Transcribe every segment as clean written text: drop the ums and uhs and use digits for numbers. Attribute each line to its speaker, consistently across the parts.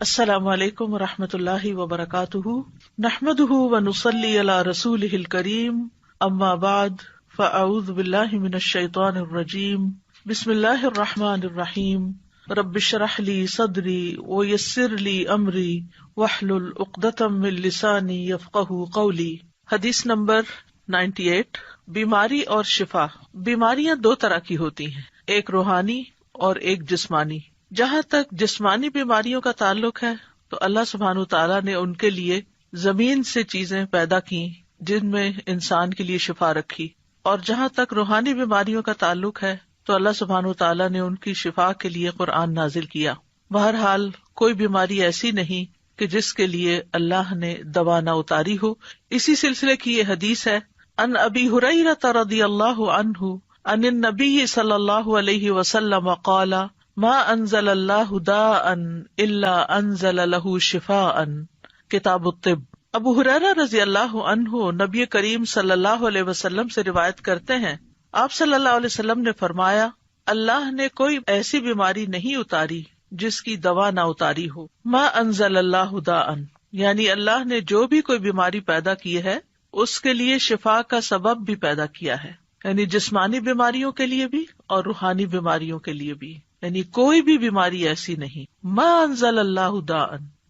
Speaker 1: السلام علیکم ورحمۃ اللہ وبرکاتہ، نحمده ونصلی علی رسولہ الکریم، اما بعد فاعوذ باللہ من الشیطان الرجیم، بسم اللہ الرحمن الرحیم، رب اشرح لی صدری ویسر لی امری واحلل عقدۃ من لسانی یفقہوا قولی۔ حدیث نمبر 98، بیماری اور شفا۔ بیماریاں دو طرح کی ہوتی ہیں، ایک روحانی اور ایک جسمانی۔ جہاں تک جسمانی بیماریوں کا تعلق ہے تو اللہ سبحانہ وتعالیٰ نے ان کے لیے زمین سے چیزیں پیدا کی جن میں انسان کے لیے شفا رکھی، اور جہاں تک روحانی بیماریوں کا تعلق ہے تو اللہ سبحانہ وتعالیٰ نے ان کی شفا کے لیے قرآن نازل کیا۔ بہرحال کوئی بیماری ایسی نہیں کہ جس کے لیے اللہ نے دوا نہ اتاری ہو۔ اسی سلسلے کی یہ حدیث ہے، ان ابی ہریرہ رضی اللہ عنہ عن النبی صلی اللہ علیہ وسلم قال ما انزل اللہ داء الا انزل له شفاء، کتاب الطب۔ ابو ہریرہ رضی اللہ عنہ نبی کریم صلی اللہ علیہ وسلم سے روایت کرتے ہیں، آپ صلی اللہ علیہ وسلم نے فرمایا، اللہ نے کوئی ایسی بیماری نہیں اتاری جس کی دوا نہ اتاری ہو۔ ما انزل اللہ داء، یعنی اللہ نے جو بھی کوئی بیماری پیدا کی ہے اس کے لیے شفا کا سبب بھی پیدا کیا ہے، یعنی جسمانی بیماریوں کے لیے بھی اور روحانی بیماریوں کے لیے بھی، یعنی کوئی بھی بیماری ایسی نہیں۔ ما انزل اللہ داء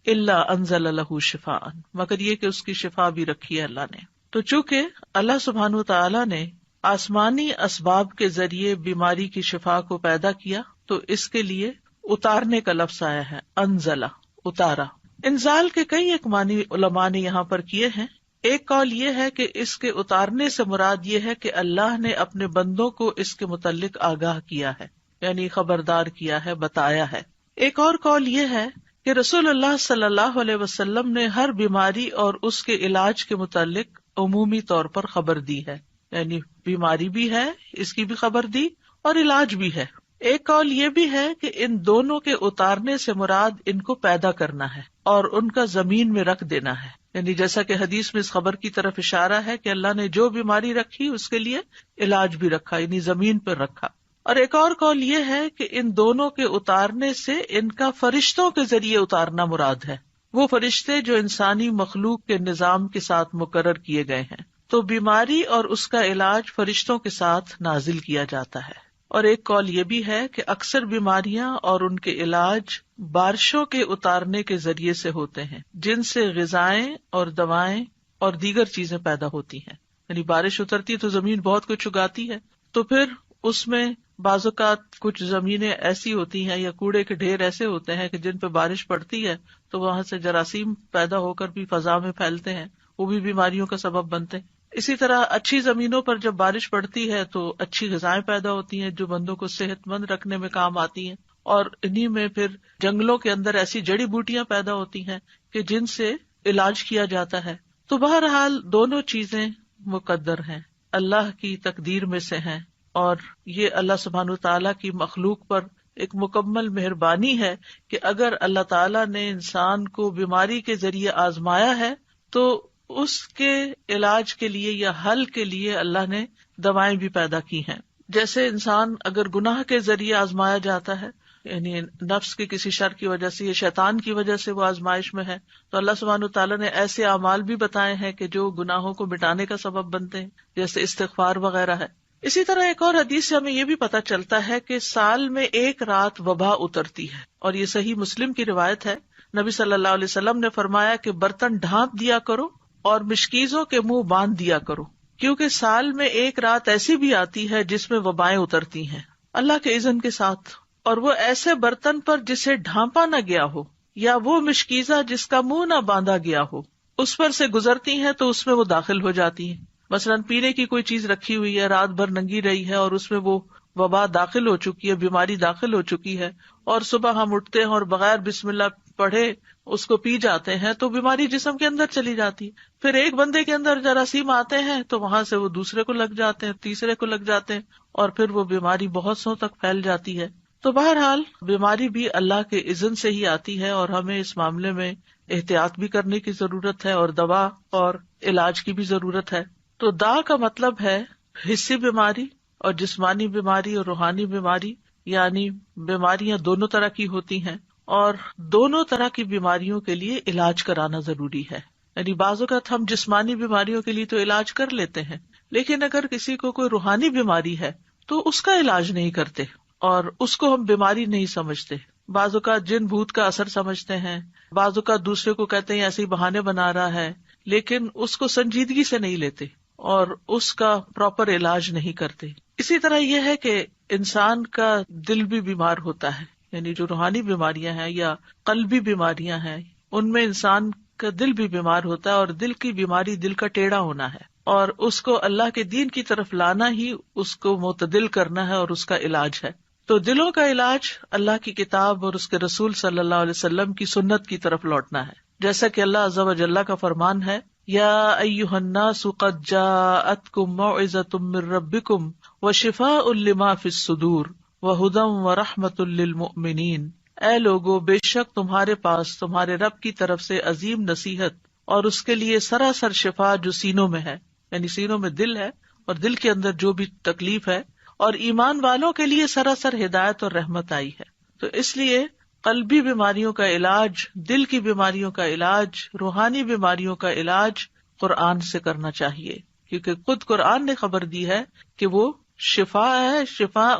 Speaker 1: الا انزل له شفاء، مگر یہ کہ اس کی شفا بھی رکھی ہے اللہ نے۔ تو چونکہ اللہ سبحانہ وتعالی نے آسمانی اسباب کے ذریعے بیماری کی شفا کو پیدا کیا تو اس کے لیے اتارنے کا لفظ آیا ہے، انزلہ، اتارا۔ انزال کے کئی ایک معنی علماء نے یہاں پر کیے ہیں۔ ایک قول یہ ہے کہ اس کے اتارنے سے مراد یہ ہے کہ اللہ نے اپنے بندوں کو اس کے متعلق آگاہ کیا ہے، یعنی خبردار کیا ہے، بتایا ہے۔ ایک اور قول یہ ہے کہ رسول اللہ صلی اللہ علیہ وسلم نے ہر بیماری اور اس کے علاج کے متعلق عمومی طور پر خبر دی ہے، یعنی بیماری بھی ہے، اس کی بھی خبر دی، اور علاج بھی ہے۔ ایک قول یہ بھی ہے کہ ان دونوں کے اتارنے سے مراد ان کو پیدا کرنا ہے اور ان کا زمین میں رکھ دینا ہے، یعنی جیسا کہ حدیث میں اس خبر کی طرف اشارہ ہے کہ اللہ نے جو بیماری رکھی اس کے لیے علاج بھی رکھا، یعنی زمین پر رکھا۔ اور ایک اور قول یہ ہے کہ ان دونوں کے اتارنے سے ان کا فرشتوں کے ذریعے اتارنا مراد ہے، وہ فرشتے جو انسانی مخلوق کے نظام کے ساتھ مقرر کیے گئے ہیں۔ تو بیماری اور اس کا علاج فرشتوں کے ساتھ نازل کیا جاتا ہے۔ اور ایک قول یہ بھی ہے کہ اکثر بیماریاں اور ان کے علاج بارشوں کے اتارنے کے ذریعے سے ہوتے ہیں، جن سے غذائیں اور دوائیں اور دیگر چیزیں پیدا ہوتی ہیں۔ یعنی بارش اترتی ہے تو زمین بہت کچھ اگاتی ہے، تو پھر اس میں بعض اوقات کچھ زمینیں ایسی ہوتی ہیں یا کوڑے کے ڈھیر ایسے ہوتے ہیں کہ جن پہ بارش پڑتی ہے تو وہاں سے جراثیم پیدا ہو کر بھی فضا میں پھیلتے ہیں، وہ بھی بیماریوں کا سبب بنتے ہیں۔ اسی طرح اچھی زمینوں پر جب بارش پڑتی ہے تو اچھی غذائیں پیدا ہوتی ہیں جو بندوں کو صحت مند رکھنے میں کام آتی ہیں، اور انہی میں پھر جنگلوں کے اندر ایسی جڑی بوٹیاں پیدا ہوتی ہیں کہ جن سے علاج کیا جاتا ہے۔ تو بہرحال دونوں چیزیں مقدر ہیں، اللہ کی تقدیر میں سے ہیں، اور یہ اللہ سبحانہ وتعالیٰ کی مخلوق پر ایک مکمل مہربانی ہے کہ اگر اللہ تعالیٰ نے انسان کو بیماری کے ذریعے آزمایا ہے تو اس کے علاج کے لیے یا حل کے لیے اللہ نے دوائیں بھی پیدا کی ہیں۔ جیسے انسان اگر گناہ کے ذریعے آزمایا جاتا ہے، یعنی نفس کے کسی شر کی وجہ سے یا شیطان کی وجہ سے وہ آزمائش میں ہے، تو اللہ سبحانہ وتعالیٰ نے ایسے اعمال بھی بتائے ہیں کہ جو گناہوں کو مٹانے کا سبب بنتے ہیں، جیسے استغفار وغیرہ ہے۔ اسی طرح ایک اور حدیث سے ہمیں یہ بھی پتہ چلتا ہے کہ سال میں ایک رات وبا اترتی ہے، اور یہ صحیح مسلم کی روایت ہے۔ نبی صلی اللہ علیہ وسلم نے فرمایا کہ برتن ڈھانپ دیا کرو اور مشکیزوں کے منہ باندھ دیا کرو، کیونکہ سال میں ایک رات ایسی بھی آتی ہے جس میں وبائیں اترتی ہیں اللہ کے اذن کے ساتھ، اور وہ ایسے برتن پر جسے ڈھانپا نہ گیا ہو یا وہ مشکیزہ جس کا منہ نہ باندھا گیا ہو اس پر سے گزرتی ہیں تو اس میں وہ داخل ہو جاتی ہیں۔ مثلاً پینے کی کوئی چیز رکھی ہوئی ہے، رات بھر ننگی رہی ہے اور اس میں وہ وبا داخل ہو چکی ہے، بیماری داخل ہو چکی ہے، اور صبح ہم اٹھتے ہیں اور بغیر بسم اللہ پڑھے اس کو پی جاتے ہیں تو بیماری جسم کے اندر چلی جاتی ہے۔ پھر ایک بندے کے اندر جراثیم آتے ہیں تو وہاں سے وہ دوسرے کو لگ جاتے ہیں، تیسرے کو لگ جاتے ہیں، اور پھر وہ بیماری بہت سو تک پھیل جاتی ہے۔ تو بہرحال بیماری بھی اللہ کے اذن سے ہی آتی ہے، اور ہمیں اس معاملے میں احتیاط بھی کرنے کی ضرورت ہے، اور دوا اور علاج کی بھی ضرورت ہے۔ تو دا کا مطلب ہے حسی بیماری، اور جسمانی بیماری اور روحانی بیماری، یعنی بیماریاں دونوں طرح کی ہوتی ہیں، اور دونوں طرح کی بیماریوں کے لیے علاج کرانا ضروری ہے. یعنی بعض اوقات ہم جسمانی بیماریوں کے لیے تو علاج کر لیتے ہیں، لیکن اگر کسی کو کوئی روحانی بیماری ہے تو اس کا علاج نہیں کرتے اور اس کو ہم بیماری نہیں سمجھتے. بعض اوقات جن بھوت کا اثر سمجھتے ہیں، بعض اوقات دوسرے کو کہتے ہیں ایسے ہی بہانے بنا رہا ہے، لیکن اس کو سنجیدگی سے نہیں لیتے اور اس کا پراپر علاج نہیں کرتے. اسی طرح یہ ہے کہ انسان کا دل بھی بیمار ہوتا ہے، یعنی جو روحانی بیماریاں ہیں یا قلبی بیماریاں ہیں ان میں انسان کا دل بھی بیمار ہوتا ہے، اور دل کی بیماری دل کا ٹیڑھا ہونا ہے، اور اس کو اللہ کے دین کی طرف لانا ہی اس کو معتدل کرنا ہے اور اس کا علاج ہے. تو دلوں کا علاج اللہ کی کتاب اور اس کے رسول صلی اللہ علیہ وسلم کی سنت کی طرف لوٹنا ہے. جیسا کہ اللہ عز و جل کا فرمان ہے، یا ایھا الناس قد جاءتکم موعظۃ من ربکم وشفاء لما فی الصدور وہدی ورحمۃ للمؤمنین. اے لوگو، بے شک تمہارے پاس تمہارے رب کی طرف سے عظیم نصیحت اور اس کے لیے سراسر شفا جو سینوں میں ہے، یعنی سینوں میں دل ہے اور دل کے اندر جو بھی تکلیف ہے، اور ایمان والوں کے لیے سراسر ہدایت اور رحمت آئی ہے. تو اس لیے قلبی بیماریوں کا علاج، دل کی بیماریوں کا علاج، روحانی بیماریوں کا علاج قرآن سے کرنا چاہیے، کیونکہ خود قرآن نے خبر دی ہے کہ وہ شفا ہے، شفاء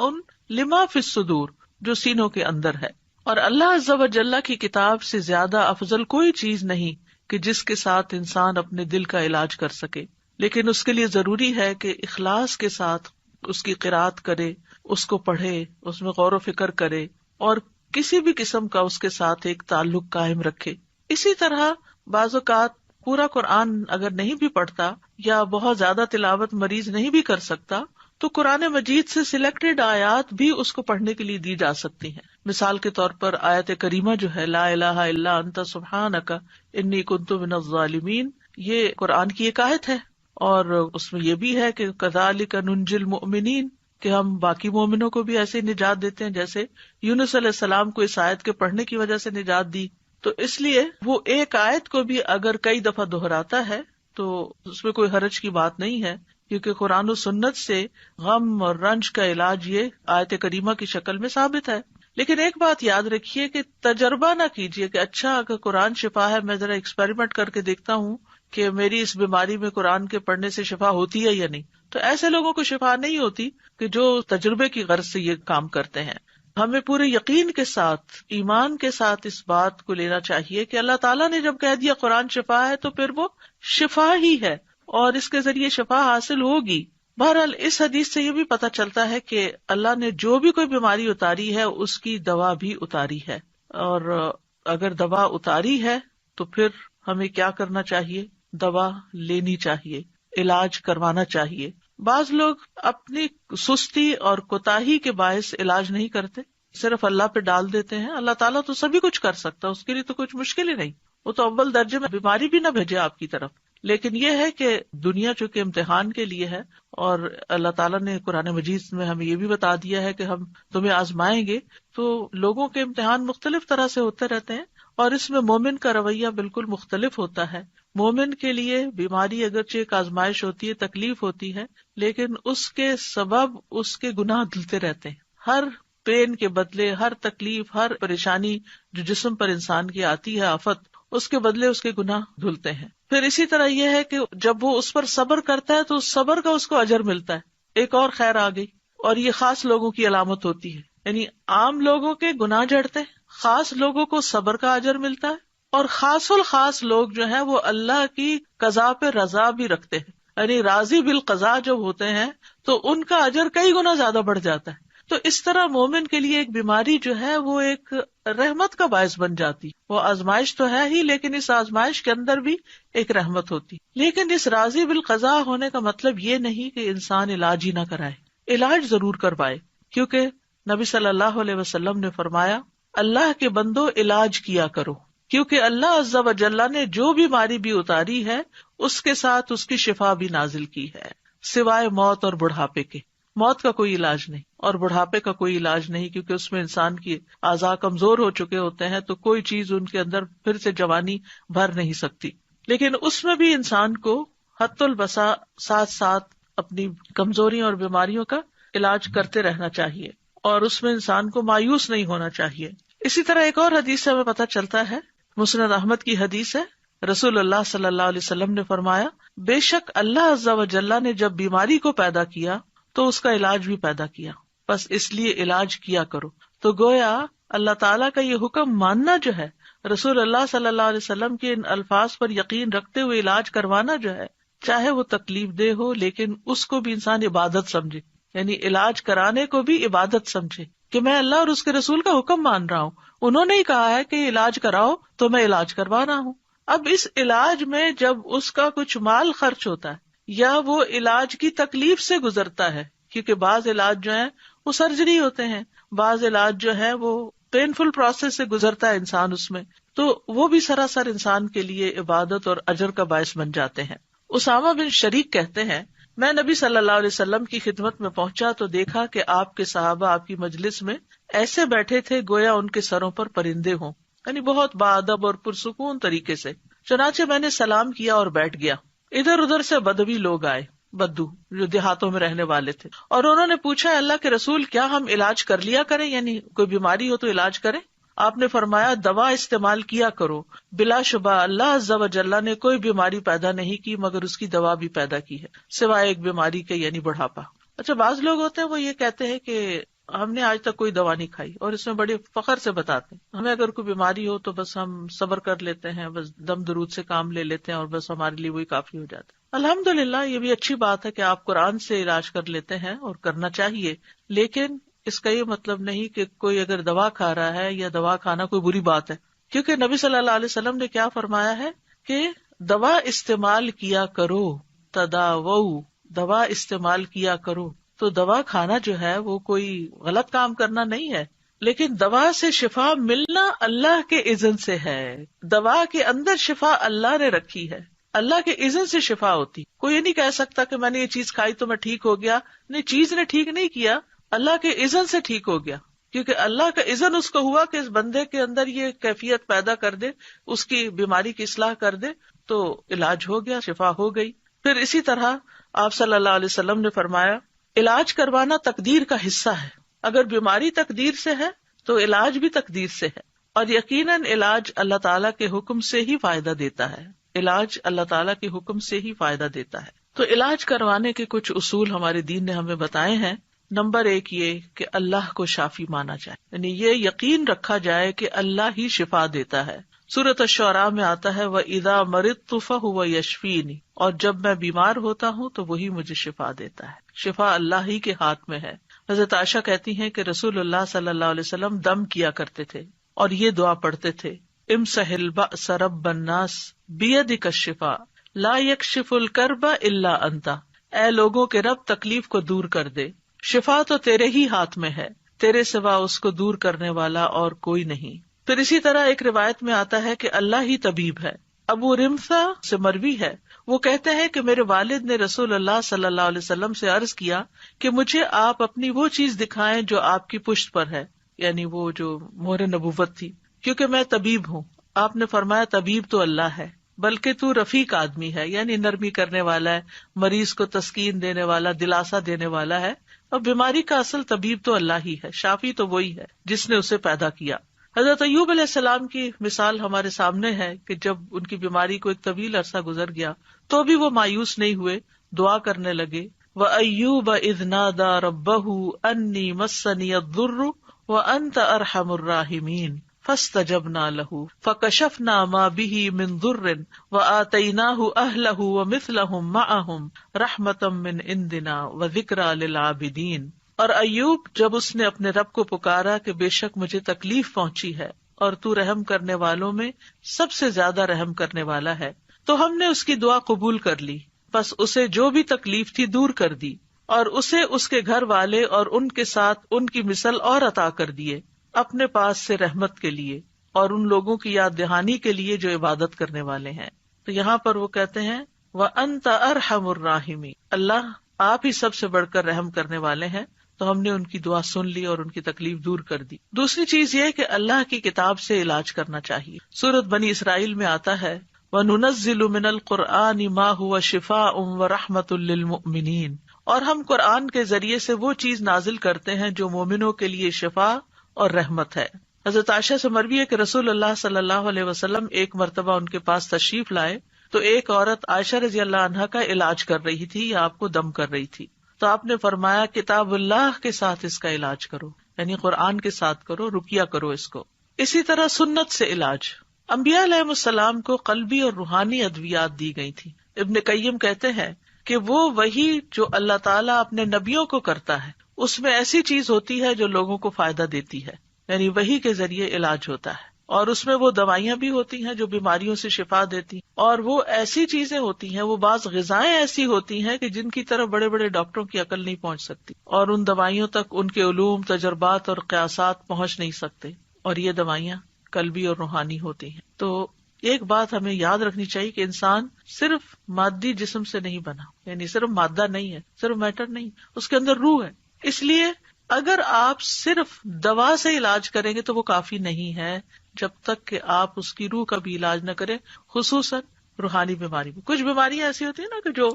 Speaker 1: لما فی الصدور، جو سینوں کے اندر ہے. اور اللہ عز و جل کی کتاب سے زیادہ افضل کوئی چیز نہیں کہ جس کے ساتھ انسان اپنے دل کا علاج کر سکے، لیکن اس کے لیے ضروری ہے کہ اخلاص کے ساتھ اس کی قرأت کرے، اس کو پڑھے، اس میں غور و فکر کرے اور کسی بھی قسم کا اس کے ساتھ ایک تعلق قائم رکھے. اسی طرح بعض اوقات پورا قرآن اگر نہیں بھی پڑھتا یا بہت زیادہ تلاوت مریض نہیں بھی کر سکتا تو قرآن مجید سے سلیکٹڈ آیات بھی اس کو پڑھنے کے لیے دی جا سکتی ہیں. مثال کے طور پر آیت کریمہ جو ہے لا الہ الا انت سبحانک انی کنت من الظالمین، یہ قرآن کی ایک آیت ہے، اور اس میں یہ بھی ہے کہ کذالک ننجی المؤمنین، کہ ہم باقی مومنوں کو بھی ایسے نجات دیتے ہیں جیسے یونس علیہ السلام کو اس آیت کے پڑھنے کی وجہ سے نجات دی. تو اس لیے وہ ایک آیت کو بھی اگر کئی دفعہ دہراتا ہے تو اس میں کوئی حرج کی بات نہیں ہے، کیونکہ قرآن و سنت سے غم اور رنج کا علاج یہ آیت کریمہ کی شکل میں ثابت ہے. لیکن ایک بات یاد رکھیے کہ تجربہ نہ کیجیے کہ اچھا اگر قرآن شفا ہے، میں ذرا ایکسپیریمنٹ کر کے دیکھتا ہوں کہ میری اس بیماری میں قرآن کے پڑھنے سے شفا ہوتی ہے یا نہیں. تو ایسے لوگوں کو شفا نہیں ہوتی کہ جو تجربے کی غرض سے یہ کام کرتے ہیں. ہمیں پورے یقین کے ساتھ، ایمان کے ساتھ اس بات کو لینا چاہیے کہ اللہ تعالیٰ نے جب کہہ دیا قرآن شفا ہے تو پھر وہ شفا ہی ہے اور اس کے ذریعے شفا حاصل ہوگی. بہرحال اس حدیث سے یہ بھی پتہ چلتا ہے کہ اللہ نے جو بھی کوئی بیماری اتاری ہے اس کی دوا بھی اتاری ہے، اور اگر دوا اتاری ہے تو پھر ہمیں کیا کرنا چاہیے؟ دوا لینی چاہیے، علاج کروانا چاہیے. بعض لوگ اپنی سستی اور کوتاہی کے باعث علاج نہیں کرتے، صرف اللہ پہ ڈال دیتے ہیں. اللہ تعالیٰ تو سبھی کچھ کر سکتا ہے، اس کے لیے تو کچھ مشکل ہی نہیں، وہ تو اول درجے میں بیماری بھی نہ بھیجے آپ کی طرف. لیکن یہ ہے کہ دنیا چونکہ امتحان کے لیے ہے، اور اللہ تعالیٰ نے قرآن مجید میں ہمیں یہ بھی بتا دیا ہے کہ ہم تمہیں آزمائیں گے. تو لوگوں کے امتحان مختلف طرح سے ہوتے رہتے ہیں، اور اس میں مومن کا رویہ بالکل مختلف ہوتا ہے. مومن کے لیے بیماری اگرچہ ایک آزمائش ہوتی ہے، تکلیف ہوتی ہے، لیکن اس کے سبب اس کے گناہ دھلتے رہتے ہیں. ہر پین کے بدلے، ہر تکلیف، ہر پریشانی جو جسم پر انسان کی آتی ہے، آفت، اس کے بدلے اس کے گناہ دھلتے ہیں. پھر اسی طرح یہ ہے کہ جب وہ اس پر صبر کرتا ہے تو اس صبر کا اس کو اجر ملتا ہے. ایک اور خیر آ گئی، اور یہ خاص لوگوں کی علامت ہوتی ہے. یعنی عام لوگوں کے گناہ جھڑتے ہیں، خاص لوگوں کو صبر کا اجر ملتا ہے، اور خاص الخاص لوگ جو ہیں وہ اللہ کی قضا پہ رضا بھی رکھتے ہیں. یعنی راضی بالقضا جو ہوتے ہیں تو ان کا اجر کئی گنا زیادہ بڑھ جاتا ہے. تو اس طرح مومن کے لیے ایک بیماری جو ہے وہ ایک رحمت کا باعث بن جاتی. وہ آزمائش تو ہے ہی، لیکن اس آزمائش کے اندر بھی ایک رحمت ہوتی. لیکن اس راضی بالقضا ہونے کا مطلب یہ نہیں کہ انسان علاج ہی نہ کرائے، علاج ضرور کروائے، کیونکہ نبی صلی اللہ علیہ وسلم نے فرمایا اللہ کے بندو علاج کیا کرو، کیونکہ اللہ عز و جل نے جو بیماری بھی اتاری ہے اس کے ساتھ اس کی شفا بھی نازل کی ہے، سوائے موت اور بڑھاپے کے. موت کا کوئی علاج نہیں اور بڑھاپے کا کوئی علاج نہیں، کیونکہ اس میں انسان کی اعضاء کمزور ہو چکے ہوتے ہیں تو کوئی چیز ان کے اندر پھر سے جوانی بھر نہیں سکتی. لیکن اس میں بھی انسان کو حت البسا ساتھ ساتھ اپنی کمزوریوں اور بیماریوں کا علاج کرتے رہنا چاہیے، اور اس میں انسان کو مایوس نہیں ہونا چاہیے. اسی طرح ایک اور حدیث سے ہمیں پتہ چلتا ہے، مسند احمد کی حدیث ہے، رسول اللہ صلی اللہ علیہ وسلم نے فرمایا، بے شک اللہ عز و جل نے جب بیماری کو پیدا کیا تو اس کا علاج بھی پیدا کیا، بس اس لیے علاج کیا کرو۔ تو گویا اللہ تعالیٰ کا یہ حکم ماننا جو ہے، رسول اللہ صلی اللہ علیہ وسلم کے ان الفاظ پر یقین رکھتے ہوئے علاج کروانا جو ہے، چاہے وہ تکلیف دہ ہو لیکن اس کو بھی انسان عبادت سمجھے، یعنی علاج کرانے کو بھی عبادت سمجھے کہ میں اللہ اور اس کے رسول کا حکم مان رہا ہوں، انہوں نے ہی کہا ہے کہ علاج کراؤ تو میں علاج کروا رہا ہوں۔ اب اس علاج میں جب اس کا کچھ مال خرچ ہوتا ہے یا وہ علاج کی تکلیف سے گزرتا ہے، کیونکہ بعض علاج جو ہیں وہ سرجری ہوتے ہیں، بعض علاج جو ہے وہ پینفل پروسیس سے گزرتا ہے انسان اس میں، تو وہ بھی سراسر انسان کے لیے عبادت اور اجر کا باعث بن جاتے ہیں۔ اسامہ بن شریک کہتے ہیں، میں نبی صلی اللہ علیہ وسلم کی خدمت میں پہنچا تو دیکھا کہ آپ کے صحابہ آپ کی مجلس میں ایسے بیٹھے تھے گویا ان کے سروں پر پرندے ہوں، یعنی بہت باادب اور پرسکون طریقے سے۔ چنانچہ میں نے سلام کیا اور بیٹھ گیا۔ ادھر ادھر سے بدوی لوگ آئے، بدو جو دیہاتوں میں رہنے والے تھے، اور انہوں نے پوچھا، اللہ کے رسول کیا ہم علاج کر لیا کریں، یعنی کوئی بیماری ہو تو علاج کریں؟ آپ نے فرمایا، دوا استعمال کیا کرو، بلا شبہ اللہ عز و جل نے کوئی بیماری پیدا نہیں کی مگر اس کی دوا بھی پیدا کی ہے، سوائے ایک بیماری کے، یعنی بڑھاپا۔ اچھا، بعض لوگ ہوتے ہیں وہ یہ کہتے ہیں کہ ہم نے آج تک کوئی دوا نہیں کھائی، اور اس میں بڑے فخر سے بتاتے ہیں ہمیں اگر کوئی بیماری ہو تو بس ہم صبر کر لیتے ہیں، بس دم درود سے کام لے لیتے ہیں اور بس ہمارے لیے وہی کافی ہو جاتا ہے۔ الحمدللہ یہ بھی اچھی بات ہے کہ آپ قرآن سے علاج کر لیتے ہیں اور کرنا چاہیے، لیکن اس کا یہ مطلب نہیں کہ کوئی اگر دوا کھا رہا ہے یا دوا کھانا کوئی بری بات ہے، کیونکہ نبی صلی اللہ علیہ وسلم نے کیا فرمایا ہے کہ دوا استعمال کیا کرو، تداوؤ، دوا استعمال کیا کرو۔ تو دوا کھانا جو ہے وہ کوئی غلط کام کرنا نہیں ہے، لیکن دوا سے شفا ملنا اللہ کے اذن سے ہے، دوا کے اندر شفا اللہ نے رکھی ہے، اللہ کے اذن سے شفا ہوتی۔ کوئی یہ نہیں کہہ سکتا کہ میں نے یہ چیز کھائی تو میں ٹھیک ہو گیا، نہیں، چیز نے ٹھیک نہیں کیا، اللہ کے اذن سے ٹھیک ہو گیا، کیونکہ اللہ کا اذن اس کو ہوا کہ اس بندے کے اندر یہ کیفیت پیدا کر دے، اس کی بیماری کی اصلاح کر دے، تو علاج ہو گیا، شفا ہو گئی۔ پھر اسی طرح آپ صلی اللہ علیہ وسلم نے فرمایا، علاج کروانا تقدیر کا حصہ ہے، اگر بیماری تقدیر سے ہے تو علاج بھی تقدیر سے ہے، اور یقیناً علاج اللہ تعالیٰ کے حکم سے ہی فائدہ دیتا ہے، علاج اللہ تعالیٰ کے حکم سے ہی فائدہ دیتا ہے۔ تو علاج کروانے کے کچھ اصول ہمارے دین نے ہمیں بتائے ہیں۔ نمبر 1 یہ کہ اللہ کو شافی مانا جائے، یعنی یہ یقین رکھا جائے کہ اللہ ہی شفا دیتا ہے۔ سورۃ الشعراء میں آتا ہے، وَإِذَا مَرِضْتُ فَهُوَ يَشْفِينِ، اور جب میں بیمار ہوتا ہوں تو وہی مجھے شفا دیتا ہے، شفا اللہ ہی کے ہاتھ میں ہے۔ حضرت عائشہ کہتی ہیں کہ رسول اللہ صلی اللہ علیہ وسلم دم کیا کرتے تھے اور یہ دعا پڑھتے تھے، امسح البأس رب الناس بیدک الشفاء لا یکشف الکرب الا انت، اے لوگوں کے رب تکلیف کو دور کر دے، شفا تو تیرے ہی ہاتھ میں ہے، تیرے سوا اس کو دور کرنے والا اور کوئی نہیں۔ پھر اسی طرح ایک روایت میں آتا ہے کہ اللہ ہی طبیب ہے۔ ابو رمثا سے مروی ہے، وہ کہتے ہیں کہ میرے والد نے رسول اللہ صلی اللہ علیہ وسلم سے عرض کیا کہ مجھے آپ اپنی وہ چیز دکھائیں جو آپ کی پشت پر ہے، یعنی وہ جو مہر نبوت تھی، کیونکہ میں طبیب ہوں۔ آپ نے فرمایا، طبیب تو اللہ ہے، بلکہ تو رفیق آدمی ہے، یعنی نرمی کرنے والا ہے، مریض کو تسکین دینے والا، دلاسا دینے والا ہے، اور بیماری کا اصل طبیب تو اللہ ہی ہے، شافی تو وہی ہے جس نے اسے پیدا کیا۔ حضرت ایوب علیہ السلام کی مثال ہمارے سامنے ہے کہ جب ان کی بیماری کو ایک طویل عرصہ گزر گیا تو بھی وہ مایوس نہیں ہوئے، دعا کرنے لگے، وَأَيُّوبَ إِذْ نَادَى رَبَّهُ أَنِّي مَسَّنِيَ الضُّرُّ وَأَنْتَ أَرْحَمُ الرَّاحِمِينَ فَاسْتَجَبْنَا لَهُ فَكَشَفْنَا مَا بِهِ مِنْ ضُرٍّ وَآتَيْنَاهُ أَهْلَهُ وَمِثْلَهُمْ مَعَهُمْ رَحْمَةً مِنْ عِنْدِنَا وَذِكْرَىٰ لِلْعَابِدِينَ۔ اور ایوب جب اس نے اپنے رب کو پکارا کہ بے شک مجھے تکلیف پہنچی ہے اور تو رحم کرنے والوں میں سب سے زیادہ رحم کرنے والا ہے، تو ہم نے اس کی دعا قبول کر لی، پس اسے جو بھی تکلیف تھی دور کر دی، اور اسے اس کے گھر والے اور ان کے ساتھ ان کی مثل اور عطا کر دیے، اپنے پاس سے رحمت کے لیے اور ان لوگوں کی یاد دہانی کے لیے جو عبادت کرنے والے ہیں۔ تو یہاں پر وہ کہتے ہیں وَأَنْتَ أَرْحَمُ الرَّاحِمِينَ، اللہ آپ ہی سب سے بڑھ کر رحم کرنے والے ہیں۔ تو ہم نے ان کی دعا سن لی اور ان کی تکلیف دور کر دی۔ دوسری چیز یہ کہ اللہ کی کتاب سے علاج کرنا چاہیے۔ سورۃ بنی اسرائیل میں آتا ہے وَنُنَزِّلُ مِنَ الْقُرْآنِ مَا هُوَ شِفَاءٌ وَرَحْمَةٌ لِّلْمُؤْمِنِينَ، اور ہم قرآن کے ذریعے سے وہ چیز نازل کرتے ہیں جو مومنوں کے لیے شفا اور رحمت ہے۔ حضرت عائشہ سے مروی ہے کہ رسول اللہ صلی اللہ علیہ وسلم ایک مرتبہ ان کے پاس تشریف لائے تو ایک عورت عائشہ رضی اللہ عنہا کا علاج کر رہی تھی یا آپ کو دم کر رہی تھی. تو آپ نے فرمایا کتاب اللہ کے ساتھ اس کا علاج کرو، یعنی قرآن کے ساتھ کرو، رقیہ کرو اس کو. اسی طرح سنت سے علاج. انبیاء علیہ السلام کو قلبی اور روحانی ادویات دی گئی تھی. ابن قیم کہتے ہیں کہ وہ وہی جو اللہ تعالیٰ اپنے نبیوں کو کرتا ہے اس میں ایسی چیز ہوتی ہے جو لوگوں کو فائدہ دیتی ہے، یعنی وہی کے ذریعے علاج ہوتا ہے. اور اس میں وہ دوائیاں بھی ہوتی ہیں جو بیماریوں سے شفا دیتی ہیں، اور وہ ایسی چیزیں ہوتی ہیں، وہ بعض غذائیں ایسی ہوتی ہیں کہ جن کی طرف بڑے بڑے ڈاکٹروں کی عقل نہیں پہنچ سکتی، اور ان دوائیوں تک ان کے علوم، تجربات اور قیاسات پہنچ نہیں سکتے، اور یہ دوائیاں قلبی اور روحانی ہوتی ہیں. تو ایک بات ہمیں یاد رکھنی چاہیے کہ انسان صرف مادی جسم سے نہیں بنا، یعنی صرف مادہ نہیں ہے، صرف میٹر نہیں، اس کے اندر روح ہے. اس لیے اگر آپ صرف دوا سے علاج کریں گے تو وہ کافی نہیں ہے جب تک کہ آپ اس کی روح کا بھی علاج نہ کریں، خصوصاً روحانی بیماری میں. کچھ بیماریاں ایسی ہوتی ہیں نا کہ جو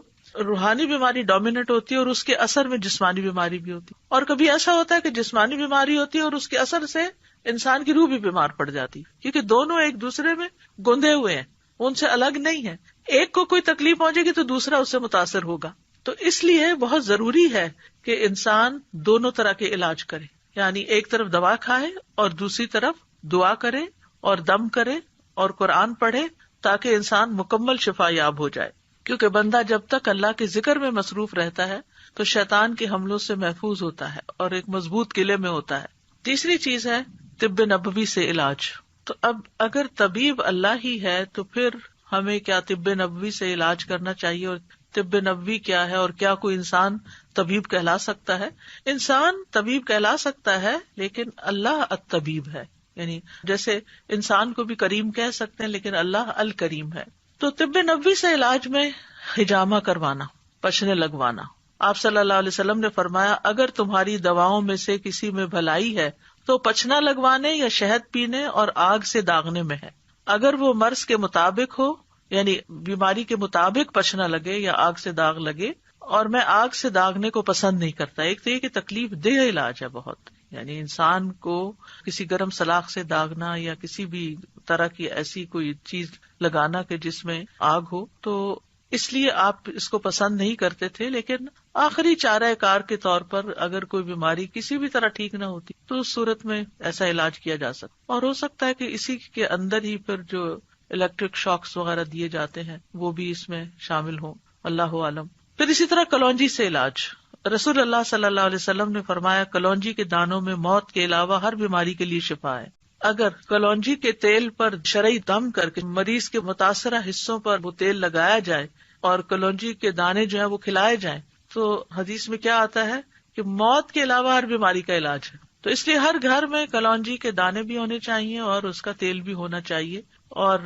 Speaker 1: روحانی بیماری ڈومینیٹ ہوتی ہے اور اس کے اثر میں جسمانی بیماری بھی ہوتی ہے، اور کبھی ایسا ہوتا ہے کہ جسمانی بیماری ہوتی ہے اور اس کے اثر سے انسان کی روح بھی بیمار پڑ جاتی ہے، کیونکہ دونوں ایک دوسرے میں گندے ہوئے ہیں، ان سے الگ نہیں ہے. ایک کو کوئی تکلیف پہنچے گی تو دوسرا اس سے متاثر ہوگا. تو اس لیے بہت ضروری ہے کہ انسان دونوں طرح کے علاج کرے، یعنی ایک طرف دوا کھائے اور دوسری طرف دعا کرے اور دم کرے اور قرآن پڑھے تاکہ انسان مکمل شفا یاب ہو جائے. کیونکہ بندہ جب تک اللہ کے ذکر میں مصروف رہتا ہے تو شیطان کے حملوں سے محفوظ ہوتا ہے اور ایک مضبوط قلعے میں ہوتا ہے. تیسری چیز ہے طب نبوی سے علاج. تو اب اگر طبیب اللہ ہی ہے تو پھر ہمیں کیا طب نبوی سے علاج کرنا چاہیے، اور طب نبوی کیا ہے، اور کیا کوئی انسان طبیب کہلا سکتا ہے؟ انسان طبیب کہلا سکتا ہے لیکن اللہ الطبیب ہے، یعنی جیسے انسان کو بھی کریم کہہ سکتے ہیں لیکن اللہ الکریم ہے. تو طب نبوی سے علاج میں حجامہ کروانا، پچھنے لگوانا. آپ صلی اللہ علیہ وسلم نے فرمایا اگر تمہاری دواؤں میں سے کسی میں بھلائی ہے تو پچھنا لگوانے یا شہد پینے اور آگ سے داغنے میں ہے. اگر وہ مرض کے مطابق ہو، یعنی بیماری کے مطابق پچھنا لگے یا آگ سے داغ لگے، اور میں آگ سے داغنے کو پسند نہیں کرتا. ایک تو یہ کہ تکلیف دہ علاج ہے بہت، یعنی انسان کو کسی گرم سلاخ سے داغنا یا کسی بھی طرح کی ایسی کوئی چیز لگانا کہ جس میں آگ ہو، تو اس لیے آپ اس کو پسند نہیں کرتے تھے. لیکن آخری چارہ کار کے طور پر اگر کوئی بیماری کسی بھی طرح ٹھیک نہ ہوتی تو اس صورت میں ایسا علاج کیا جا سکتا. اور ہو سکتا ہے کہ اسی کے اندر ہی پھر جو الیکٹرک شاکس وغیرہ دیے جاتے ہیں وہ بھی اس میں شامل ہوں، اللہ عالم. پھر اسی طرح کلونجی سے علاج. رسول اللہ صلی اللہ علیہ وسلم نے فرمایا کلونجی کے دانوں میں موت کے علاوہ ہر بیماری کے لیے شفا ہے. اگر کلونجی کے تیل پر شرعی دم کر کے مریض کے متاثرہ حصوں پر وہ تیل لگایا جائے اور کلونجی کے دانے جو ہیں وہ کھلائے جائیں تو حدیث میں کیا آتا ہے کہ موت کے علاوہ ہر بیماری کا علاج ہے. تو اس لیے ہر گھر میں کلونجی کے دانے بھی ہونے چاہیے اور اس کا تیل بھی ہونا چاہیے. اور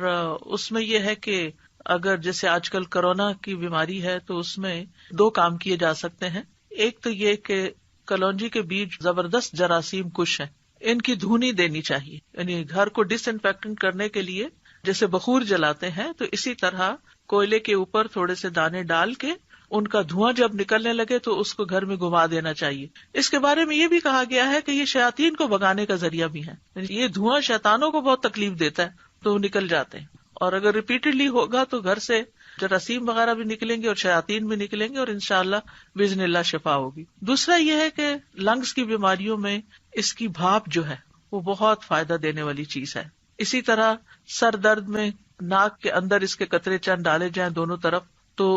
Speaker 1: اس میں یہ ہے کہ اگر جیسے آج کل کورونا کی بیماری ہے تو اس میں 2 کام کیے جا سکتے ہیں. ایک تو یہ کہ کلونجی کے بیج زبردست جراثیم کش ہیں، ان کی دھونی دینی چاہیے، یعنی گھر کو ڈس انفیکٹنٹ کرنے کے لیے جیسے بخور جلاتے ہیں تو اسی طرح کوئلے کے اوپر تھوڑے سے دانے ڈال کے ان کا دھواں جب نکلنے لگے تو اس کو گھر میں گھما دینا چاہیے. اس کے بارے میں یہ بھی کہا گیا ہے کہ یہ شیاطین کو بھگانے کا ذریعہ بھی ہے، یہ دھواں شیطانوں کو بہت تکلیف دیتا ہے تو وہ نکل جاتے ہیں. اور اگر ریپیٹڈلی ہوگا تو گھر سے جراثیم وغیرہ بھی نکلیں گے اور شیاطین بھی نکلیں گے اور انشاءاللہ باذن اللہ شفا ہوگی. دوسرا یہ ہے کہ لنگس کی بیماریوں میں اس کی بھاپ جو ہے وہ بہت فائدہ دینے والی چیز ہے. اسی طرح سر درد میں ناک کے اندر اس کے قطرے چند ڈالے جائیں دونوں طرف تو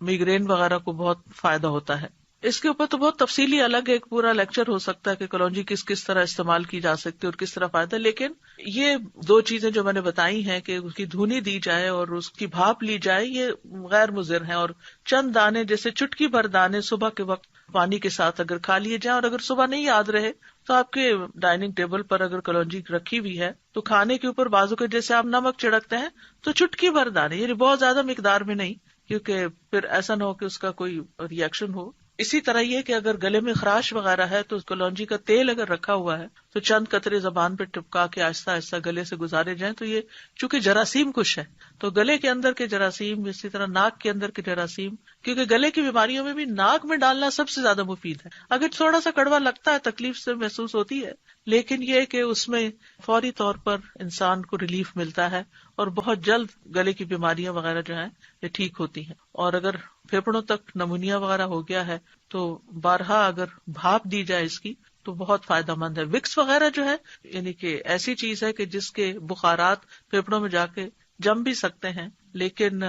Speaker 1: میگرین وغیرہ کو بہت فائدہ ہوتا ہے. اس کے اوپر تو بہت تفصیلی الگ ایک پورا لیکچر ہو سکتا ہے کہ کلونجی کس طرح استعمال کی جا سکتی ہے اور کس طرح فائدہ. لیکن یہ 2 چیزیں جو میں نے بتائی ہیں کہ اس کی دھونی دی جائے اور اس کی بھاپ لی جائے یہ غیر مضر ہیں. اور چند دانے جیسے چٹکی بھر دانے صبح کے وقت پانی کے ساتھ اگر کھا لیے جائیں، اور اگر صبح نہیں یاد رہے تو آپ کے ڈائننگ ٹیبل پر اگر کلونجی رکھی ہوئی ہے تو کھانے کے اوپر بازو کے جیسے آپ نمک چھڑکتے ہیں تو چٹکی بھر دانے، یعنی بہت زیادہ مقدار میں نہیں، کیونکہ پھر ایسا نہ ہو کہ اس کا کوئی ری ایکشن ہو. اسی طرح یہ کہ اگر گلے میں خراش وغیرہ ہے تو کلونجی کا تیل اگر رکھا ہوا ہے تو چند قطرے زبان پہ ٹپکا کے آہستہ آہستہ گلے سے گزارے جائیں. تو یہ چونکہ جراثیم کش ہے تو گلے کے اندر کے جراثیم، اسی طرح ناک کے اندر کے جراثیم، کیونکہ گلے کی بیماریوں میں بھی ناک میں ڈالنا سب سے زیادہ مفید ہے. اگر تھوڑا سا کڑوا لگتا ہے، تکلیف سے محسوس ہوتی ہے، لیکن یہ کہ اس میں فوری طور پر انسان کو ریلیف ملتا ہے اور بہت جلد گلے کی بیماریاں وغیرہ جو ہیں یہ ٹھیک ہوتی ہیں. اور اگر پھیپڑوں تک نمونیا وغیرہ ہو گیا ہے تو بارہا اگر بھاپ دی جائے اس کی تو بہت فائدہ مند ہے. وکس وغیرہ جو ہے یعنی کہ ایسی چیز ہے کہ جس کے بخارات پھیپڑوں میں جا کے جم بھی سکتے ہیں، لیکن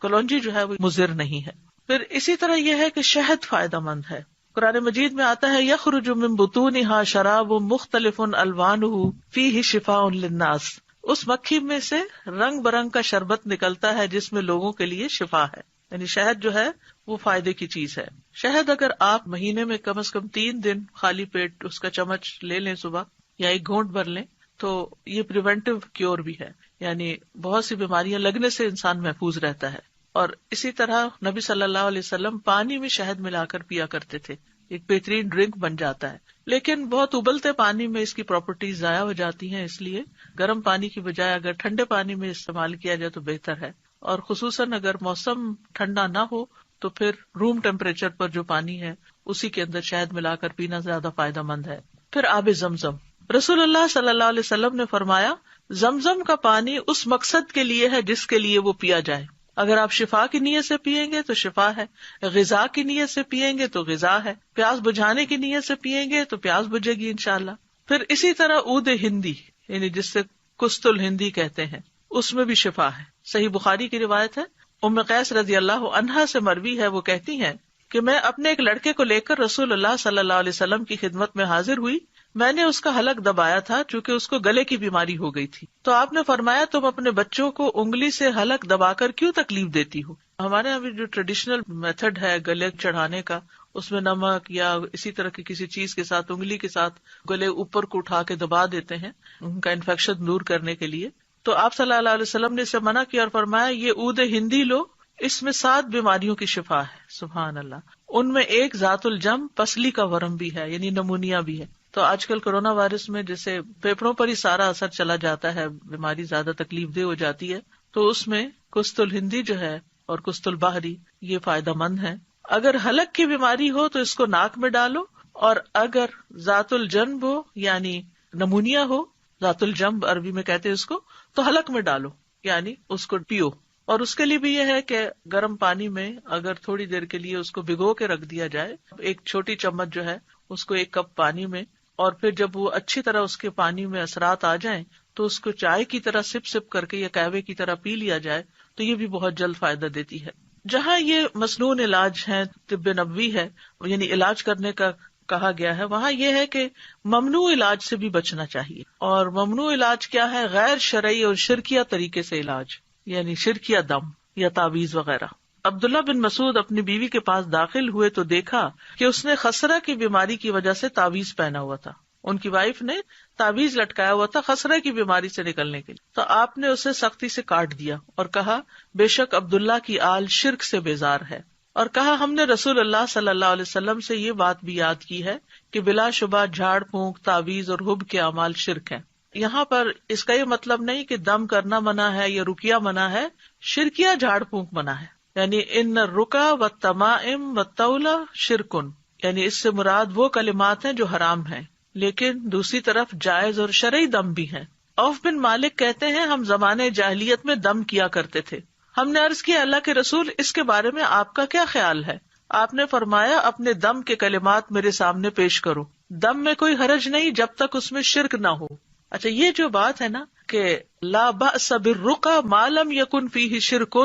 Speaker 1: کلونجی جو ہے وہ مضر نہیں ہے. پھر اسی طرح یہ ہے کہ شہد فائدہ مند ہے. قرآن مجید میں آتا ہے یخرج من بطونها شراب مختلف الوانه فیہ شفاء للناس. اس مکھی میں سے رنگ برنگ کا شربت نکلتا ہے جس میں لوگوں کے لیے شفا ہے. یعنی شہد جو ہے وہ فائدے کی چیز ہے. شہد اگر آپ مہینے میں کم از کم 3 دن خالی پیٹ اس کا چمچ لے لیں صبح یا 1 گھونٹ بھر لیں تو یہ پریونٹیو کیور بھی ہے، یعنی بہت سی بیماریاں لگنے سے انسان محفوظ رہتا ہے. اور اسی طرح نبی صلی اللہ علیہ وسلم پانی میں شہد ملا کر پیا کرتے تھے، ایک بہترین ڈرنک بن جاتا ہے. لیکن بہت ابلتے پانی میں اس کی پراپرٹیز ضائع ہو جاتی ہیں، اس لیے گرم پانی کی بجائے اگر ٹھنڈے پانی میں استعمال کیا جائے تو بہتر ہے. اور خصوصاً اگر موسم ٹھنڈا نہ ہو تو پھر روم ٹیمپریچر پر جو پانی ہے اسی کے اندر شہد ملا کر پینا زیادہ فائدہ مند ہے. پھر آب زمزم، رسول اللہ صلی اللہ علیہ وسلم نے فرمایا زمزم کا پانی اس مقصد کے لیے ہے جس کے لیے وہ پیا جائے. اگر آپ شفا کی نیت سے پیئیں گے تو شفا ہے، غذا کی نیت سے پیئیں گے تو غذا ہے، پیاس بجھانے کی نیت سے پیئیں گے تو پیاس بجھے گی انشاءاللہ. پھر اسی طرح عود ہندی یعنی جس سے کست الہندی کہتے ہیں اس میں بھی شفا ہے. صحیح بخاری کی روایت ہے، ام قیس رضی اللہ عنہا سے مروی ہے، وہ کہتی ہیں کہ میں اپنے ایک لڑکے کو لے کر رسول اللہ صلی اللہ علیہ وسلم کی خدمت میں حاضر ہوئی. میں نے اس کا حلق دبایا تھا چونکہ اس کو گلے کی بیماری ہو گئی تھی. تو آپ نے فرمایا تم اپنے بچوں کو انگلی سے حلق دبا کر کیوں تکلیف دیتی ہو؟ ہمارے یہاں جو ٹریڈیشنل میتھڈ ہے گلے چڑھانے کا، اس میں نمک یا اسی طرح کی کسی چیز کے ساتھ انگلی کے ساتھ گلے اوپر کو اٹھا کے دبا دیتے ہیں ان کا انفیکشن دور کرنے کے لیے. تو آپ صلی اللہ علیہ وسلم نے اسے منع کیا اور فرمایا یہ عود ہندی لو، اس میں 7 بیماریوں کی شفا ہے. سبحان اللہ. ان میں ایک ذات الجم پسلی کا ورم بھی ہے یعنی نمونیا بھی ہے. تو آج کل کورونا وائرس میں جیسے پھیپڑوں پر ہی سارا اثر چلا جاتا ہے، بیماری زیادہ تکلیف دہ ہو جاتی ہے، تو اس میں کست الہندی جو ہے اور کست البحری یہ فائدہ مند ہے. اگر حلق کی بیماری ہو تو اس کو ناک میں ڈالو، اور اگر ذات الجنب ہو یعنی نمونیا ہو، ذات الجنب عربی میں کہتے ہیں اس کو، تو حلق میں ڈالو یعنی اس کو پیو. اور اس کے لیے بھی یہ ہے کہ گرم پانی میں اگر تھوڑی دیر کے لیے اس کو بھگو کے رکھ دیا جائے، ایک چھوٹی چمچ جو ہے اس کو 1 کپ پانی میں، اور پھر جب وہ اچھی طرح اس کے پانی میں اثرات آ جائیں تو اس کو چائے کی طرح سپ سپ کر کے یا قہوے کی طرح پی لیا جائے تو یہ بھی بہت جلد فائدہ دیتی ہے. جہاں یہ مسنون علاج ہے، طب نبوی ہے یعنی علاج کرنے کا کہا گیا ہے، وہاں یہ ہے کہ ممنوع علاج سے بھی بچنا چاہیے. اور ممنوع علاج کیا ہے؟ غیر شرعی اور شرکیہ طریقے سے علاج، یعنی شرکیہ دم یا تعویذ وغیرہ. عبداللہ بن مسعود اپنی بیوی کے پاس داخل ہوئے تو دیکھا کہ اس نے خسرہ کی بیماری کی وجہ سے تعویذ پہنا ہوا تھا. ان کی وائف نے تعویذ لٹکایا ہوا تھا خسرہ کی بیماری سے نکلنے کے لیے. تو آپ نے اسے سختی سے کاٹ دیا اور کہا بے شک عبداللہ کی آل شرک سے بیزار ہے. اور کہا ہم نے رسول اللہ صلی اللہ علیہ وسلم سے یہ بات بھی یاد کی ہے کہ بلا شبہ جھاڑ پھونک، تعویذ اور حب کے اعمال شرک ہیں. یہاں پر اس کا یہ مطلب نہیں کہ دم کرنا منع ہے یا رقیہ منع ہے، شرکیہ جھاڑ پھونک منع ہے. یعنی ان الرقا والتمائم والطولہ شرکن، یعنی اس سے مراد وہ کلمات ہیں جو حرام ہیں، لیکن دوسری طرف جائز اور شرعی دم بھی ہیں. عوف بن مالک کہتے ہیں ہم زمانے جاہلیت میں دم کیا کرتے تھے. ہم نے عرض کیا اللہ کے رسول اس کے بارے میں آپ کا کیا خیال ہے؟ آپ نے فرمایا اپنے دم کے کلمات میرے سامنے پیش کرو، دم میں کوئی حرج نہیں جب تک اس میں شرک نہ ہو. اچھا، یہ جو بات ہے نا کہ لا بأس بالرقى ما لم يكن فيه شرک،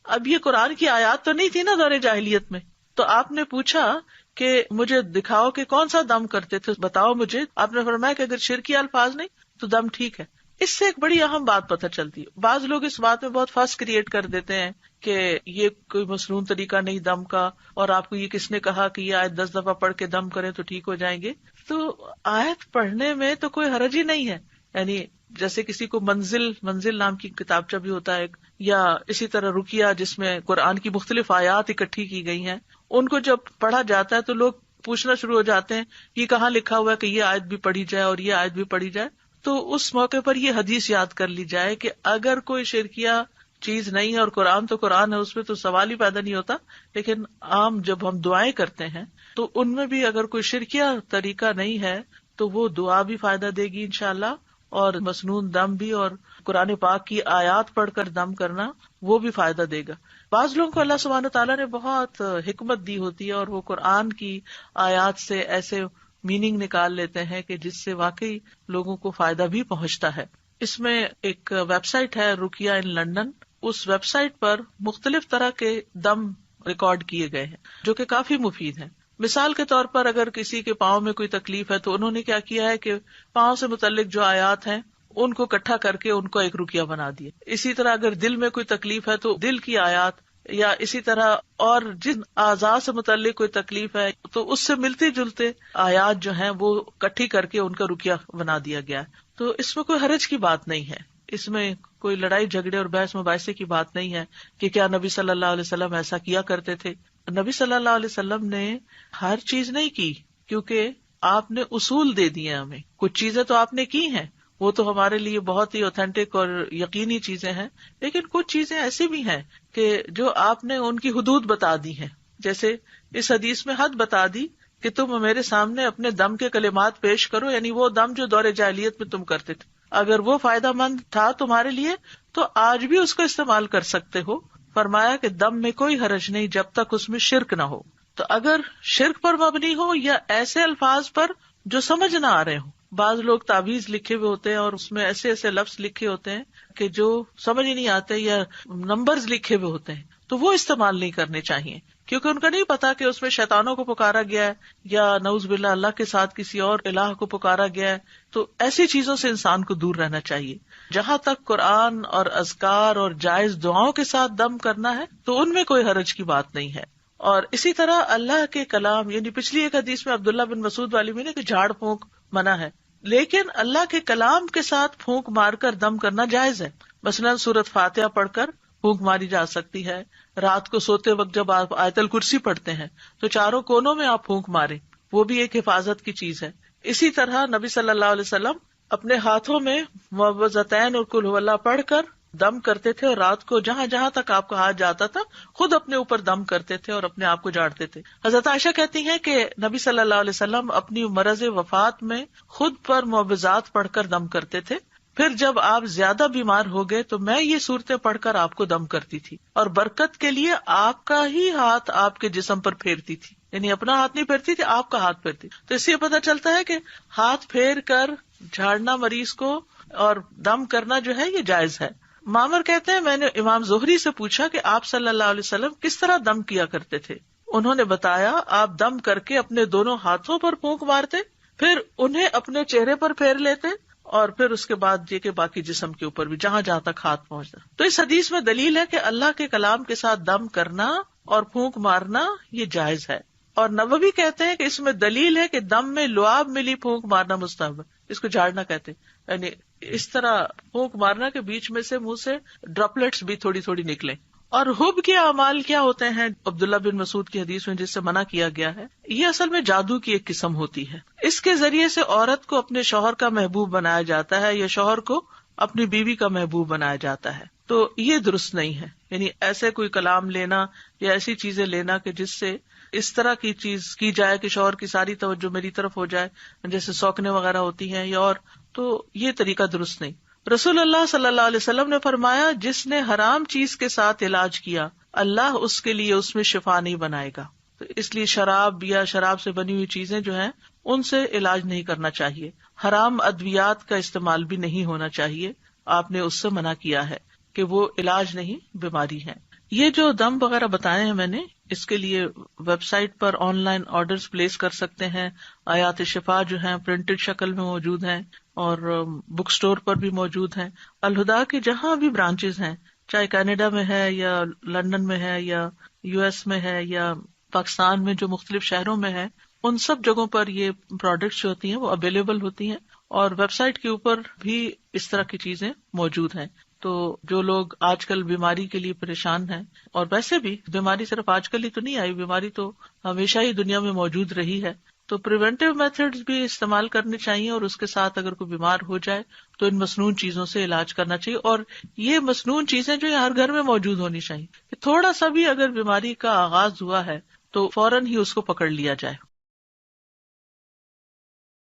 Speaker 1: اب یہ قرآن کی آیات تو نہیں تھی نا دور جاہلیت میں. تو آپ نے پوچھا کہ مجھے دکھاؤ کہ کون سا دم کرتے تھے، بتاؤ مجھے. آپ نے فرمایا کہ اگر شرکی الفاظ نہیں تو دم ٹھیک ہے. اس سے ایک بڑی اہم بات پتہ چلتی ہے. بعض لوگ اس بات میں بہت فس کریٹ کر دیتے ہیں کہ یہ کوئی مسنون طریقہ نہیں دم کا، اور آپ کو یہ کس نے کہا کہ یہ آیت 10 دفعہ پڑھ کے دم کریں تو ٹھیک ہو جائیں گے. تو آیت پڑھنے میں تو کوئی حرج ہی نہیں ہے. یعنی جیسے کسی کو منزل نام کی کتابچہ بھی ہوتا ہے، یا اسی طرح رقیہ جس میں قرآن کی مختلف آیات اکٹھی کی گئی ہیں، ان کو جب پڑھا جاتا ہے تو لوگ پوچھنا شروع ہو جاتے ہیں یہ کہاں لکھا ہوا ہے کہ یہ آیت بھی پڑھی جائے اور یہ آیت بھی پڑھی جائے. تو اس موقع پر یہ حدیث یاد کر لی جائے کہ اگر کوئی شرکیہ چیز نہیں ہے اور قرآن تو قرآن ہے، اس میں تو سوال ہی پیدا نہیں ہوتا، لیکن عام جب ہم دعائیں کرتے ہیں تو ان میں بھی اگر کوئی شرکیہ طریقہ نہیں ہے تو وہ دعا بھی فائدہ دے گی انشاءاللہ، اور مسنون دم بھی، اور قرآن پاک کی آیات پڑھ کر دم کرنا وہ بھی فائدہ دے گا. بعض لوگوں کو اللہ سبحانہ تعالیٰ نے بہت حکمت دی ہوتی ہے اور وہ قرآن کی آیات سے ایسے میننگ نکال لیتے ہیں کہ جس سے واقعی لوگوں کو فائدہ بھی پہنچتا ہے. اس میں ایک ویب سائٹ ہے رقیہ ان لنڈن، اس ویب سائٹ پر مختلف طرح کے دم ریکارڈ کیے گئے ہیں جو کہ کافی مفید ہیں. مثال کے طور پر اگر کسی کے پاؤں میں کوئی تکلیف ہے تو انہوں نے کیا کیا ہے کہ پاؤں سے متعلق جو آیات ہیں ان کو اکٹھا کر کے ان کو ایک رقیہ بنا دیا. اسی طرح اگر دل میں کوئی تکلیف ہے تو دل کی آیات، یا اسی طرح اور جن اعضاء سے متعلق کوئی تکلیف ہے تو اس سے ملتے جلتے آیات جو ہیں وہ اکٹھی کر کے ان کا رقیہ بنا دیا گیا ہے. تو اس میں کوئی حرج کی بات نہیں ہے، اس میں کوئی لڑائی جھگڑے اور بحث مباحثے کی بات نہیں ہے کہ کیا نبی صلی اللہ علیہ وسلم ایسا کیا کرتے تھے. نبی صلی اللہ علیہ وسلم نے ہر چیز نہیں کی، کیونکہ آپ نے اصول دے دیے ہمیں. کچھ چیزیں تو آپ نے کی ہیں، وہ تو ہمارے لیے بہت ہی اوتھینٹک اور یقینی چیزیں ہیں، لیکن کچھ چیزیں ایسی بھی ہیں کہ جو آپ نے ان کی حدود بتا دی ہیں. جیسے اس حدیث میں حد بتا دی کہ تم میرے سامنے اپنے دم کے کلمات پیش کرو، یعنی وہ دم جو دور جاہلیت میں تم کرتے تھے، اگر وہ فائدہ مند تھا تمہارے لیے تو آج بھی اس کو استعمال کر سکتے ہو. فرمایا کہ دم میں کوئی حرج نہیں جب تک اس میں شرک نہ ہو. تو اگر شرک پر مبنی ہو یا ایسے الفاظ پر جو سمجھ نہ آ رہے ہوں، بعض لوگ تعویذ لکھے ہوئے ہوتے ہیں اور اس میں ایسے ایسے لفظ لکھے ہوتے ہیں کہ جو سمجھ ہی نہیں آتے، یا نمبرز لکھے ہوئے ہوتے ہیں، تو وہ استعمال نہیں کرنے چاہیے، کیونکہ ان کا نہیں پتا کہ اس میں شیطانوں کو پکارا گیا ہے یا نعوذ باللہ اللہ کے ساتھ کسی اور الہ کو پکارا گیا ہے. تو ایسی چیزوں سے انسان کو دور رہنا چاہیے. جہاں تک قرآن اور اذکار اور جائز دعاؤں کے ساتھ دم کرنا ہے تو ان میں کوئی حرج کی بات نہیں ہے. اور اسی طرح اللہ کے کلام، یعنی پچھلی ایک حدیث میں عبداللہ بن مسعود والی میں نے کہ جھاڑ پھونک منع ہے، لیکن اللہ کے کلام کے ساتھ پھونک مار کر دم کرنا جائز ہے. مثلاً سورۃ فاتحہ پڑھ کر پھونک ماری جا سکتی ہے. رات کو سوتے وقت جب آپ آیت الکرسی پڑھتے ہیں تو چاروں کونوں میں آپ پھونک ماریں، وہ بھی ایک حفاظت کی چیز ہے. اسی طرح نبی صلی اللہ علیہ وسلم اپنے ہاتھوں میں معوذتین اور قل ھو اللہ پڑھ کر دم کرتے تھے، اور رات کو جہاں جہاں تک آپ کا ہاتھ جاتا تھا خود اپنے اوپر دم کرتے تھے اور اپنے آپ کو جاڑتے تھے. حضرت عائشہ کہتی ہیں کہ نبی صلی اللہ علیہ وسلم اپنی مرض وفات میں خود پر معوذات پڑھ کر دم کرتے تھے. پھر جب آپ زیادہ بیمار ہو گئے تو میں یہ صورتیں پڑھ کر آپ کو دم کرتی تھی، اور برکت کے لیے آپ کا ہی ہاتھ آپ کے جسم پر پھیرتی تھی، یعنی اپنا ہاتھ نہیں پھیرتی تھی، آپ کا ہاتھ پھیرتی. تو اس سے پتہ چلتا ہے کہ ہاتھ پھیر کر جھاڑنا مریض کو اور دم کرنا جو ہے یہ جائز ہے. معمر کہتے ہیں میں نے امام زہری سے پوچھا کہ آپ صلی اللہ علیہ وسلم کس طرح دم کیا کرتے تھے. انہوں نے بتایا آپ دم کر کے اپنے دونوں ہاتھوں پر پھونک مارتے، پھر انہیں اپنے چہرے پر پھیر لیتے، اور پھر اس کے بعد یہ کہ باقی جسم کے اوپر بھی جہاں جہاں تک ہاتھ پہنچتا. تو اس حدیث میں دلیل ہے کہ اللہ کے کلام کے ساتھ دم کرنا اور پھونک مارنا یہ جائز ہے. اور نووی کہتے ہیں کہ اس میں دلیل ہے کہ دم میں لعاب ملی پھونک مارنا مستحب ہے، اس کو جھاڑنا کہتے ہیں، یعنی اس طرح پھونک مارنا کے بیچ میں سے منہ سے ڈراپلیٹس بھی تھوڑی تھوڑی نکلیں. اور حب کے اعمال کیا ہوتے ہیں عبداللہ بن مسعود کی حدیث میں جس سے منع کیا گیا ہے، یہ اصل میں جادو کی ایک قسم ہوتی ہے. اس کے ذریعے سے عورت کو اپنے شوہر کا محبوب بنایا جاتا ہے یا شوہر کو اپنی بیوی کا محبوب بنایا جاتا ہے. تو یہ درست نہیں ہے، یعنی ایسے کوئی کلام لینا یا ایسی چیزیں لینا کہ جس سے اس طرح کی چیز کی جائے کہ شوہر کی ساری توجہ میری طرف ہو جائے، جیسے سوکنے وغیرہ ہوتی ہیں یا اور، تو یہ طریقہ درست نہیں. رسول اللہ صلی اللہ علیہ وسلم نے فرمایا جس نے حرام چیز کے ساتھ علاج کیا اللہ اس کے لیے اس میں شفا نہیں بنائے گا. تو اس لیے شراب یا شراب سے بنی ہوئی چیزیں جو ہیں ان سے علاج نہیں کرنا چاہیے. حرام ادویات کا استعمال بھی نہیں ہونا چاہیے، آپ نے اس سے منع کیا ہے کہ وہ علاج نہیں بیماری ہے. یہ جو دم وغیرہ بتائے ہیں میں نے، اس کے لیے ویب سائٹ پر آن لائن آرڈرز پلیس کر سکتے ہیں. آیات شفا جو ہیں پرنٹڈ شکل میں موجود ہیں اور بک سٹور پر بھی موجود ہیں. الہدا کے جہاں بھی برانچز ہیں، چاہے کینیڈا میں ہے یا لندن میں ہے یا یو ایس میں ہے یا پاکستان میں جو مختلف شہروں میں ہے، ان سب جگہوں پر یہ پروڈکٹس جو ہوتی ہیں وہ اویلیبل ہوتی ہیں، اور ویب سائٹ کے اوپر بھی اس طرح کی چیزیں موجود ہیں. تو جو لوگ آج کل بیماری کے لیے پریشان ہیں، اور ویسے بھی بیماری صرف آج کل ہی تو نہیں آئی، بیماری تو ہمیشہ ہی دنیا میں موجود رہی ہے، تو پریونٹیو میتھڈز بھی استعمال کرنے چاہیے، اور اس کے ساتھ اگر کوئی بیمار ہو جائے تو ان مصنوعی چیزوں سے علاج کرنا چاہیے. اور یہ مصنوعی چیزیں جو ہر گھر میں موجود ہونی چاہیے، کہ تھوڑا سا بھی اگر بیماری کا آغاز ہوا ہے تو فوراً ہی اس کو پکڑ لیا جائے.